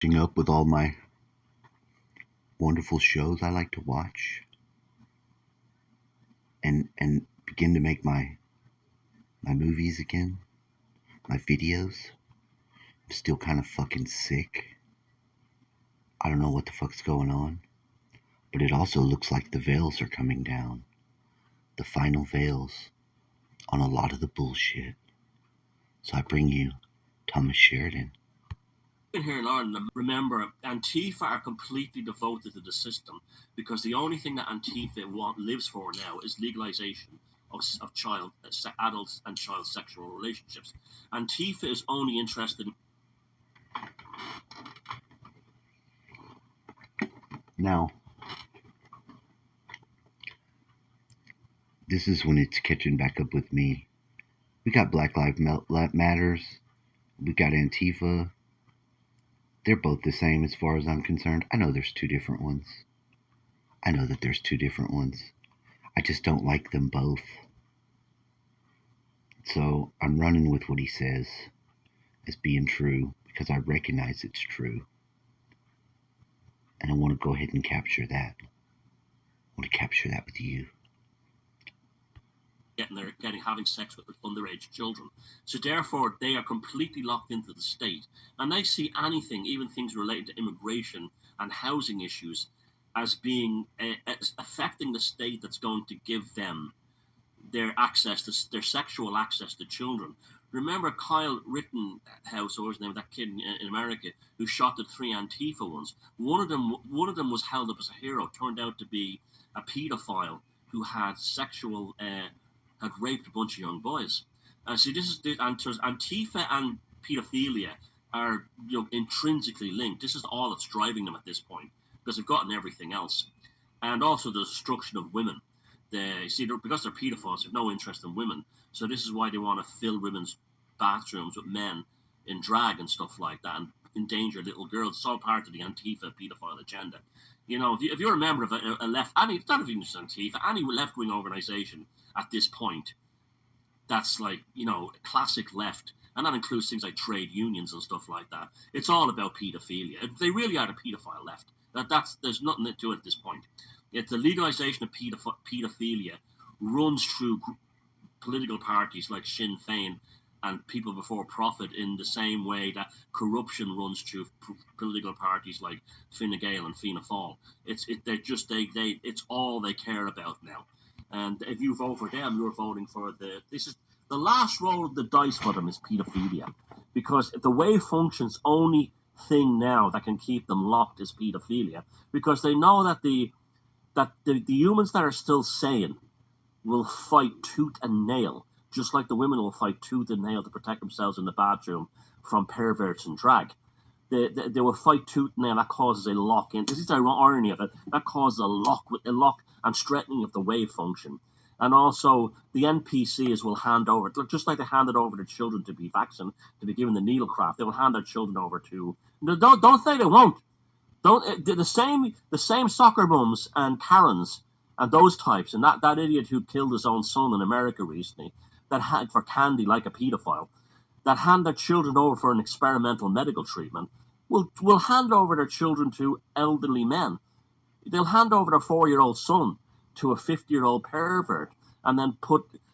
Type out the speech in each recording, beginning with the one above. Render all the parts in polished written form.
Up with all my wonderful shows I like to watch and begin to make my movies again, my videos. I'm still kind of fucking sick. I don't know what the fuck's going on, but it also looks like the veils are coming down. The final veils on a lot of the bullshit. So I bring you Thomas Sheridan. In here in Ireland, remember, Antifa are completely devoted to the system because the only thing that Antifa lives for now is legalization of adults and child sexual relationships. Antifa is only interested in. Now, this is when it's catching back up with me. We got Black Lives Matters. We got Antifa. They're both the same as far as I'm concerned. I know there's two different ones. I know that there's two different ones. I just don't like them both. So I'm running with what he says as being true because I recognize it's true. And I want to go ahead and capture that. I want to capture that with you. Having sex with underage children. So therefore, they are completely locked into the state, and they see anything, even things related to immigration and housing issues, as being as affecting the state that's going to give them their sexual access to children. Remember Kyle Rittenhouse, or his name, that kid in America who shot the three Antifa ones. One of them was held up as a hero. Turned out to be a pedophile who had had raped a bunch of young boys. So this is Antifa and pedophilia are intrinsically linked. This is all that's driving them at this point because they've gotten everything else, and also the destruction of women. Because they're pedophiles, they have no interest in women. So this is why they want to fill women's bathrooms with men in drag and stuff like that, and endanger little girls. It's all part of the Antifa pedophile agenda. If you're a member of a left, it's not even just Antifa, any left-wing organization at this point, that's like, classic left, and that includes things like trade unions and stuff like that. It's all about pedophilia. They really are the pedophile left. There's nothing to it at this point. Yet the legalization of pedophilia runs through political parties like Sinn Féin and People Before Profit in the same way that corruption runs through political parties like Fine Gael and Fianna Fáil. It's all they care about now. And if you vote for them, you're voting for this is the last roll of the dice for them is pedophilia, because the way it functions, only thing now that can keep them locked is pedophilia, because they know that the humans that are still sane will fight tooth and nail, just like the women will fight tooth and nail to protect themselves in the bathroom from perverts and drag. They will fight tooth and nail. That causes a lock in. This is the irony of it. That causes a lock and strengthening of the wave function. And also, the NPCs will hand over, just like they handed over their children to be vaccinated, to be given the needlecraft. They will hand their children over to. Don't say they won't. Don't the same soccer mums and Karens and those types, and that idiot who killed his own son in America recently, that had for candy like a paedophile, that hand their children over for an experimental medical treatment, will hand over their children to elderly men. They'll hand over their 4-year-old son to a 50-year-old pervert, and then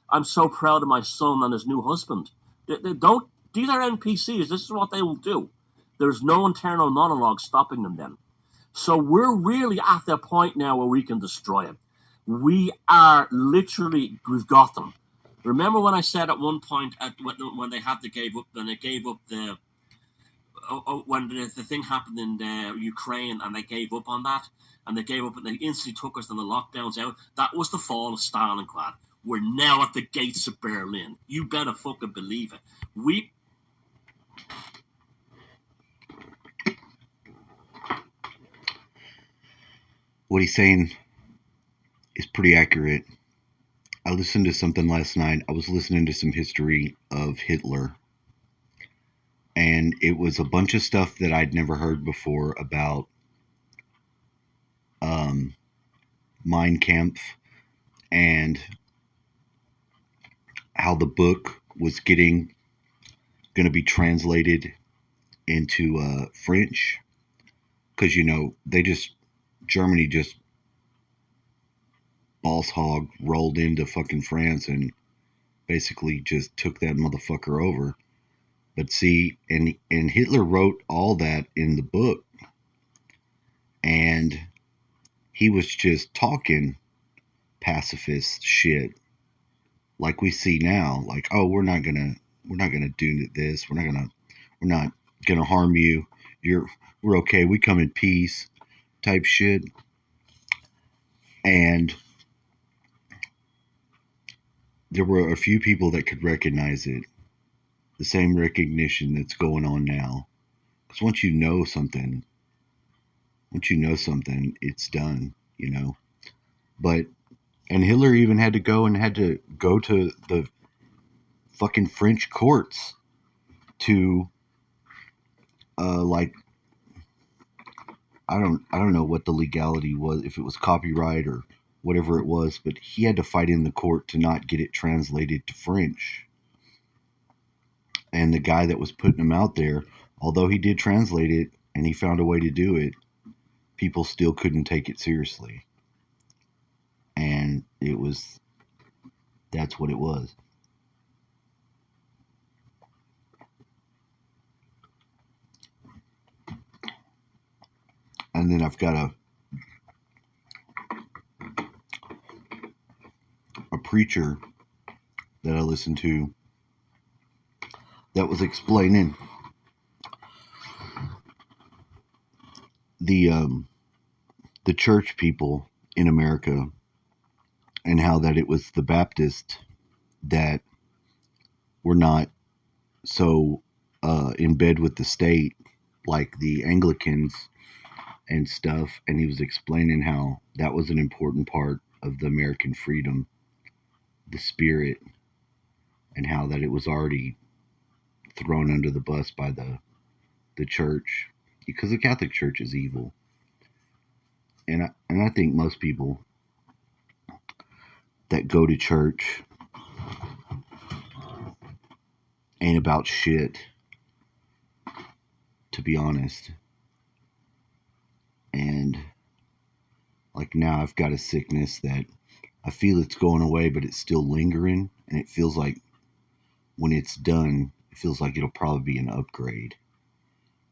I'm so proud of my son and his new husband. They don't. These are NPCs. This is what they will do. There's no internal monologue stopping them then. So we're really at the point now where we can destroy it. We've got them. Remember when I said at one point when they gave up the when the thing happened in Ukraine, and they gave up on that, and they gave up and they instantly took us and the lockdowns out. That was the fall of Stalingrad. We're now at the gates of Berlin. You better fucking believe it. What he's saying is pretty accurate. I listened to something last night. I was listening to some history of Hitler. And it was a bunch of stuff that I'd never heard before about Mein Kampf and how the book was going to be translated into French. because Germany just boss hog rolled into fucking France and basically just took that motherfucker over. But see, and Hitler wrote all that in the book, and he was just talking pacifist shit like we see now, like, oh, we're not gonna do this, we're not gonna harm you, we're okay, we come in peace type shit. And there were a few people that could recognize it, the same recognition that's going on now. Because once you know something, it's done. But and Hitler even had to go to the fucking French courts to like I don't know what the legality was, if it was copyright or whatever it was, but he had to fight in the court to not get it translated to French. And the guy that was putting him out there, although he did translate it and he found a way to do it, people still couldn't take it seriously. And that's what it was. And then I've got a preacher that I listened to that was explaining the church people in America, and how that it was the Baptists that were not so in bed with the state like the Anglicans and stuff. And he was explaining how that was an important part of the American freedom, the spirit, and how that it was already thrown under the bus by the church, because the Catholic Church is evil. And I think most people that go to church ain't about shit, to be honest. And like now I've got a sickness that I feel it's going away, but it's still lingering, and it feels like when it's done, it feels like it'll probably be an upgrade.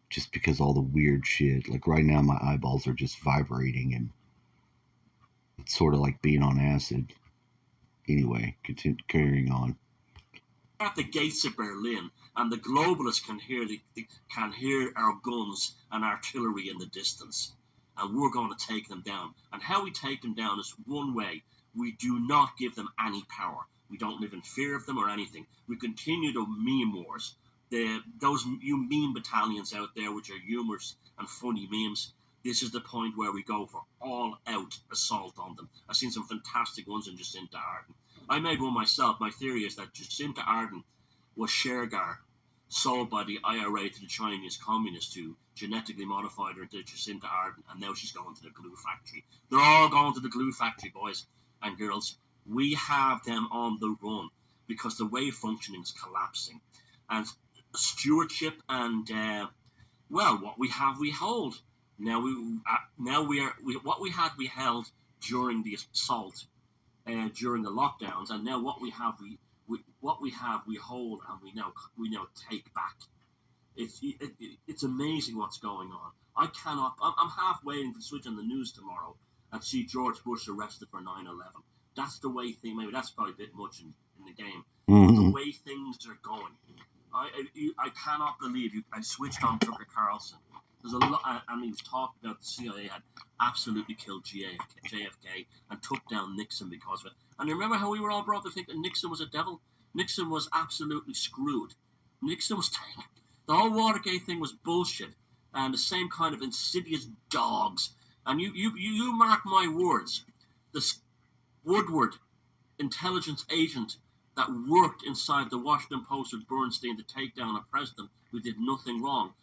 Just because all the weird shit, like right now my eyeballs are just vibrating, and it's sort of like being on acid. Anyway, carrying on. At the gates of Berlin, and the globalists can hear our guns and artillery in the distance, and we're going to take them down. And how we take them down is one way: we do not give them any power. We don't live in fear of them or anything. We continue to meme wars. Those you meme battalions out there, which are humorous and funny memes. This is the point where we go for all-out assault on them. I've seen some fantastic ones in Jacinta Ardern. I made one myself. My theory is that Jacinta Ardern was Shergar, sold by the IRA to the Chinese communists, who genetically modified her into Jacinta Ardern, and now she's going to the glue factory. They're all going to the glue factory, boys and girls. We have them on the run because the wave functioning is collapsing. And stewardship and, what we have, we hold. What we had, we held during the assault, during the lockdowns, and now what we have, we hold, and we now take back. It's amazing what's going on. I cannot. I'm half waiting to switch on the news tomorrow and see George Bush arrested for 9/11. That's the way things. Maybe that's probably a bit much in the game, but the way things are going, I cannot believe you. I switched on Tucker Carlson. There's a lot, and he was talking about the CIA had absolutely killed JFK and took down Nixon because of it. And you remember how we were all brought to think that Nixon was a devil? Nixon was absolutely screwed. Nixon was taken. The whole Watergate thing was bullshit, and the same kind of insidious dogs. And you mark my words, this Woodward intelligence agent that worked inside the Washington Post with Bernstein to take down a president who did nothing wrong.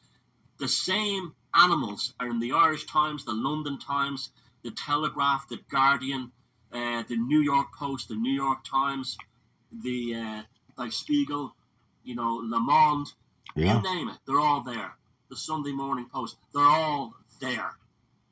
The same animals are in the Irish Times, the London Times, the Telegraph, the Guardian, the New York Post, the New York Times, the Die Spiegel, Le Monde, Yeah. you name it, they're all there. The Sunday Morning Post, they're all there.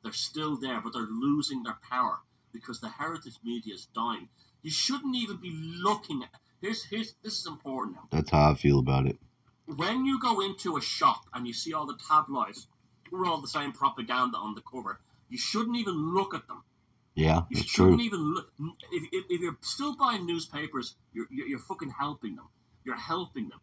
They're still there, but they're losing their power because the heritage media is dying. You shouldn't even be looking at. This is important now. That's how I feel about it. When you go into a shop and you see all the tabloids, we're all the same propaganda on the cover. You shouldn't even look at them. Yeah, You that's shouldn't true. even look. If you're still buying newspapers, you're fucking helping them. You're helping them.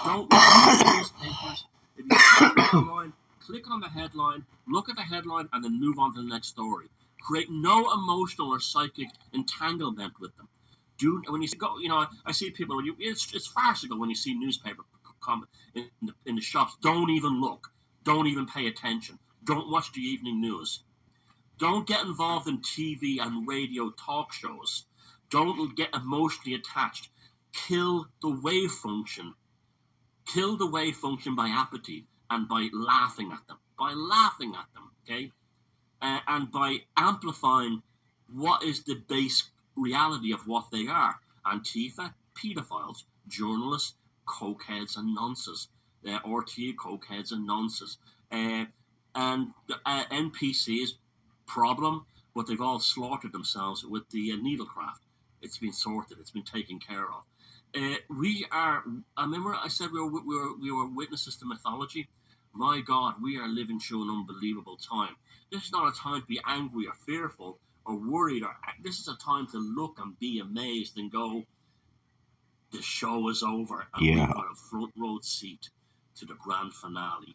Don't read newspapers. If you see a headline, click on the headline, look at the headline, and then move on to the next story. Create no emotional or psychic entanglement with them. When you go, I see people when it's farcical when you see newspaper in the shops. Don't even look. Don't even pay attention. Don't watch the evening news. Don't get involved in TV and radio talk shows. Don't get emotionally attached. Kill the wave function. Kill the wave function by apathy and by laughing at them. By laughing at them, okay? And by amplifying what is the base reality of what they are. Antifa, pedophiles, journalists, cokeheads and nonsense. RTA cokeheads and nonsense. And NPCs, problem, but they've all slaughtered themselves with the needlecraft. It's been sorted. It's been taken care of. We are. I remember I said we were witnesses to mythology. My God, we are living through an unbelievable time. This is not a time to be angry or fearful or worried. This is a time to look and be amazed and go, the show is over, and we've got a front row seat to the grand finale.